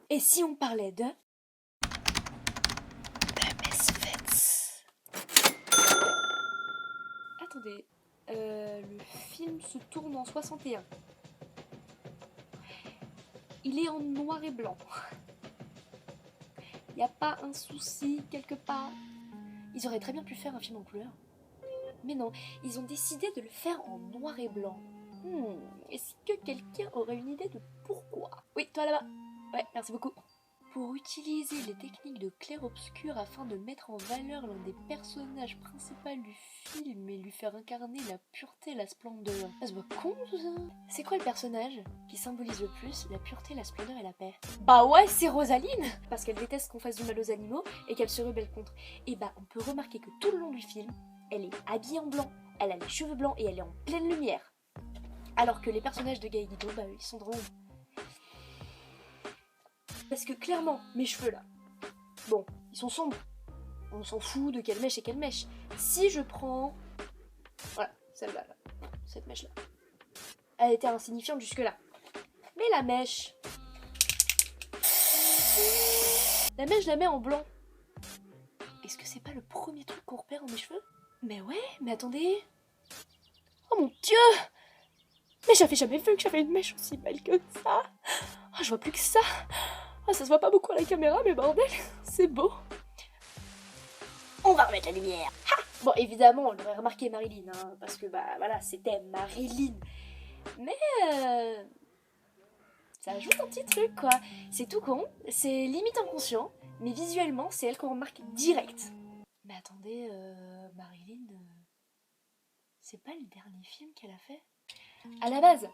Et si on parlait de Misfits? Attendez, le film se tourne en 61. Il est en noir et blanc. Y a pas un souci quelque part? Ils auraient très bien pu faire un film en couleur. Mais non, ils ont décidé de le faire en noir et blanc. Est-ce que quelqu'un aurait une idée de pourquoi? Oui, toi là-bas. Ouais, merci beaucoup. Pour utiliser les techniques de clair-obscur afin de mettre en valeur l'un des personnages principaux du film et lui faire incarner la pureté et la splendeur. Ah, c'est pas con tout ça? C'est quoi le personnage qui symbolise le plus la pureté, la splendeur et la paix? Bah ouais, c'est Rosaline! Parce qu'elle déteste qu'on fasse du mal aux animaux et qu'elle se rebelle contre. Et bah, on peut remarquer que tout le long du film, elle est habillée en blanc, elle a les cheveux blancs et elle est en pleine lumière. Alors que les personnages de Gal Gadot, bah ils sont dans l'ombre. Parce que clairement, mes cheveux là, bon, ils sont sombres. On s'en fout de quelle mèche et quelle mèche. Si je prends... Voilà, celle-là, là, cette mèche-là. Elle était insignifiante jusque-là. Mais la mèche... La mèche, je la mets en blanc. Est-ce que c'est pas le premier truc qu'on repère en mes cheveux? Mais ouais, mais attendez... Oh mon Dieu! Mais j'avais jamais vu que j'avais une mèche aussi belle que ça. Oh, je vois plus que ça. Oh, ça se voit pas beaucoup à la caméra, mais bordel, c'est beau. On va remettre la lumière. Ha! Bon, évidemment, on aurait remarqué Marilyn, hein, parce que bah voilà, c'était Marilyn. Mais ça ajoute un petit truc, quoi. C'est tout con, c'est limite inconscient, mais visuellement, c'est elle qu'on remarque direct. Mais attendez, Marilyn, c'est pas le dernier film qu'elle a fait? À la base,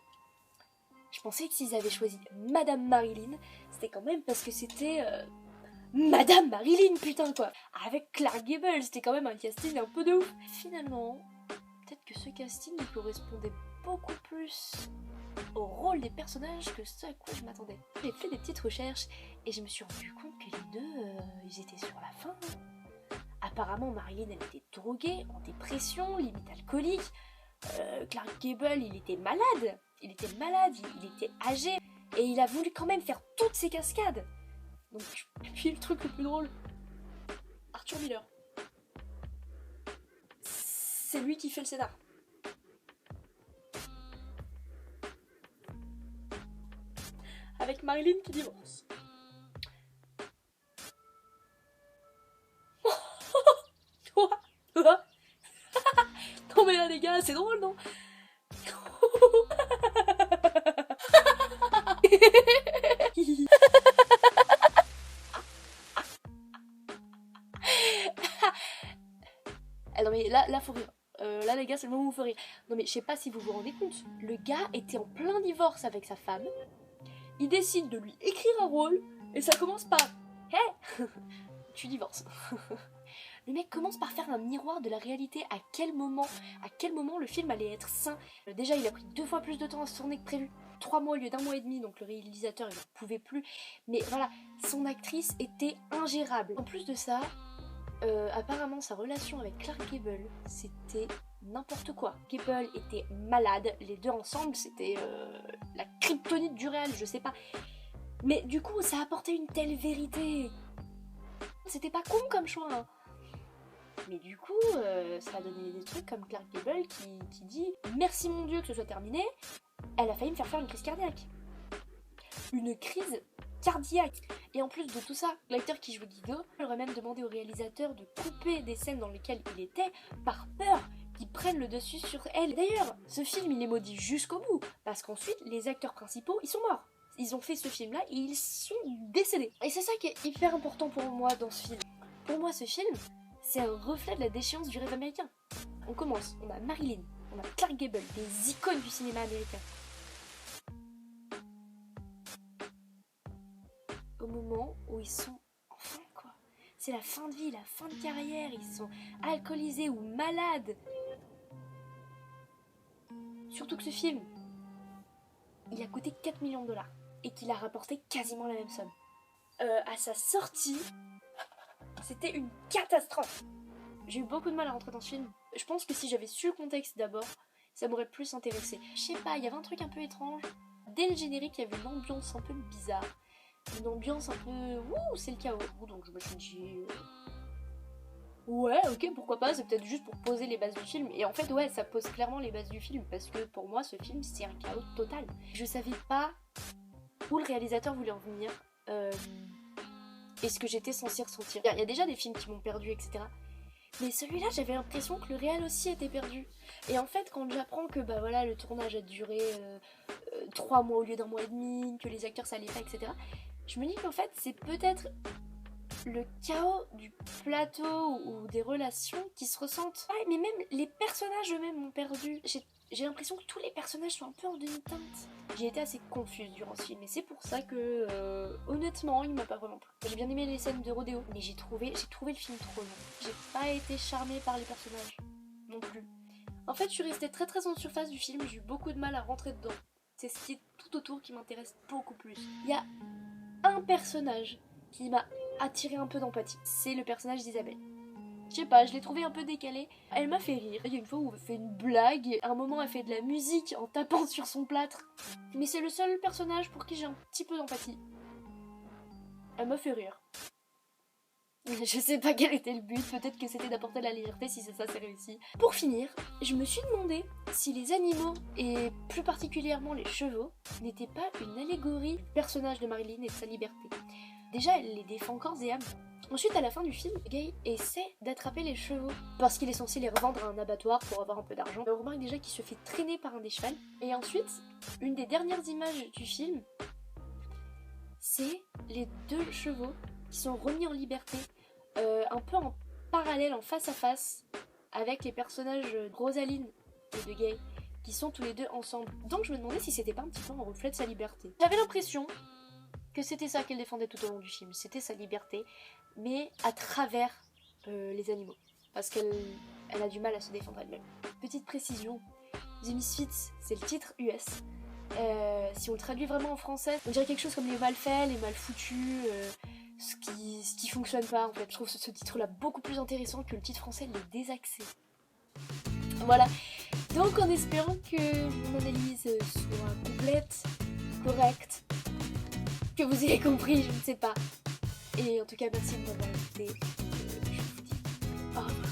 je pensais que s'ils avaient choisi Madame Marilyn, c'était quand même parce que c'était Madame Marilyn, putain quoi. Avec Clark Gable, c'était quand même un casting un peu de ouf. Finalement, peut-être que ce casting correspondait beaucoup plus au rôle des personnages que ce à quoi je m'attendais. J'ai fait des petites recherches et je me suis rendu compte que les deux, ils étaient sur la fin. Apparemment, Marilyn, elle était droguée, en dépression, limite alcoolique. Clark Gable, il était malade. Il était âgé. Et il a voulu quand même faire toutes ces cascades. Donc, et puis le truc le plus drôle, Arthur Miller. C'est lui qui fait le scénar. Avec Marilyn qui divorce. Non mais là les gars, c'est drôle non? Ah non mais là faut rire. Là les gars, c'est le moment où il faut rire. Non mais je sais pas si vous vous rendez compte. Le gars était en plein divorce avec sa femme. Il décide de lui écrire un rôle et ça commence par hey tu divorces. Le mec commence par faire un miroir de la réalité. À quel moment le film allait être sain? Déjà, il a pris 2 fois plus de temps à se tourner que prévu. 3 mois au lieu d'1 mois et demi, donc le réalisateur il n'en pouvait plus. Mais voilà, son actrice était ingérable. En plus de ça, apparemment sa relation avec Clark Gable, c'était n'importe quoi. Gable était malade, les deux ensemble, c'était la kryptonite du réel, je sais pas. Mais du coup, ça apportait une telle vérité. C'était pas con comme choix, hein. Mais du coup, ça a donné des trucs comme Clark Gable qui dit « Merci mon Dieu que ce soit terminé, elle a failli me faire une crise cardiaque. » Une crise cardiaque. Et en plus de tout ça, l'acteur qui joue Guido aurait même demandé au réalisateur de couper des scènes dans lesquelles il était par peur qu'il prenne le dessus sur elle. D'ailleurs, ce film il est maudit jusqu'au bout, parce qu'ensuite les acteurs principaux ils sont morts. Ils ont fait ce film là et ils sont décédés. Et c'est ça qui est hyper important pour moi dans ce film. Pour moi ce film, c'est un reflet de la déchéance du rêve américain. On commence, on a Marilyn, on a Clark Gable, des icônes du cinéma américain. Au moment où ils sont en fin, quoi. C'est la fin de vie, la fin de carrière, ils sont alcoolisés ou malades. Surtout que ce film, il a coûté 4 millions de dollars et qu'il a rapporté quasiment la même somme. À sa sortie, c'était une catastrophe. J'ai eu beaucoup de mal à rentrer dans ce film. Je pense que si j'avais su le contexte d'abord, ça m'aurait plus intéressé. Je sais pas, il y avait un truc un peu étrange. Dès le générique, il y avait une ambiance un peu bizarre. une ambiance un peu... Ouh, c'est le chaos. Donc je me suis dit... Ouais, ok, pourquoi pas, c'est peut-être juste pour poser les bases du film. Et en fait, ouais, ça pose clairement les bases du film, parce que pour moi, ce film, c'est un chaos total. Je savais pas où le réalisateur voulait en venir, et ce que j'étais censée ressentir. Il y a déjà des films qui m'ont perdu, etc. Mais celui-là, j'avais l'impression que le réal aussi était perdu. Et en fait, quand j'apprends que bah voilà, le tournage a duré 3 mois au lieu d'un mois et demi, que les acteurs ça allait pas, etc., je me dis qu'en fait, c'est peut-être le chaos du plateau ou des relations qui se ressentent. Ouais, mais même les personnages eux-mêmes m'ont perdu. J'ai l'impression que tous les personnages sont un peu en demi-teinte. J'ai été assez confuse durant ce film et c'est pour ça que honnêtement il m'a pas vraiment plu. J'ai bien aimé les scènes de rodéo, mais j'ai trouvé le film trop long. J'ai pas été charmée par les personnages non plus. En fait je suis restée très très en surface du film, j'ai eu beaucoup de mal à rentrer dedans. C'est ce qui est tout autour qui m'intéresse beaucoup plus. Il y a un personnage qui m'a attiré un peu d'empathie, c'est le personnage d'Isabelle. Je sais pas, je l'ai trouvée un peu décalée. Elle m'a fait rire. Il y a une fois où elle fait une blague. À un moment, elle fait de la musique en tapant sur son plâtre. Mais c'est le seul personnage pour qui j'ai un petit peu d'empathie. Elle m'a fait rire. Je sais pas quel était le but. Peut-être que c'était d'apporter de la légèreté. Si c'est ça, c'est réussi. Pour finir, je me suis demandé si les animaux, et plus particulièrement les chevaux, n'étaient pas une allégorie du personnage de Marilyn et de sa liberté. Déjà, elle les défend corps et âme. Ensuite, à la fin du film, Guy essaie d'attraper les chevaux parce qu'il est censé les revendre à un abattoir pour avoir un peu d'argent. On remarque déjà qu'il se fait traîner par un des chevals. Et ensuite, une des dernières images du film, c'est les 2 chevaux qui sont remis en liberté, un peu en parallèle, en face à face, avec les personnages de Rosaline et de Guy, qui sont tous les 2 ensemble. Donc je me demandais si c'était pas un petit peu un reflet de sa liberté. J'avais l'impression que c'était ça qu'elle défendait tout au long du film, c'était sa liberté, mais à travers les animaux, parce qu'elle a du mal à se défendre elle-même. Petite précision, The Misfits, c'est le titre US. Si on le traduit vraiment en français, on dirait quelque chose comme les mal faits, les mal foutus, ce qui fonctionne pas en fait. Je trouve ce titre-là beaucoup plus intéressant que le titre français, Les Désaxés. Voilà, donc en espérant que mon analyse soit complète, correcte, que vous ayez compris, je ne sais pas. Et en tout cas, merci de m'avoir écouté. Je vous dis au revoir.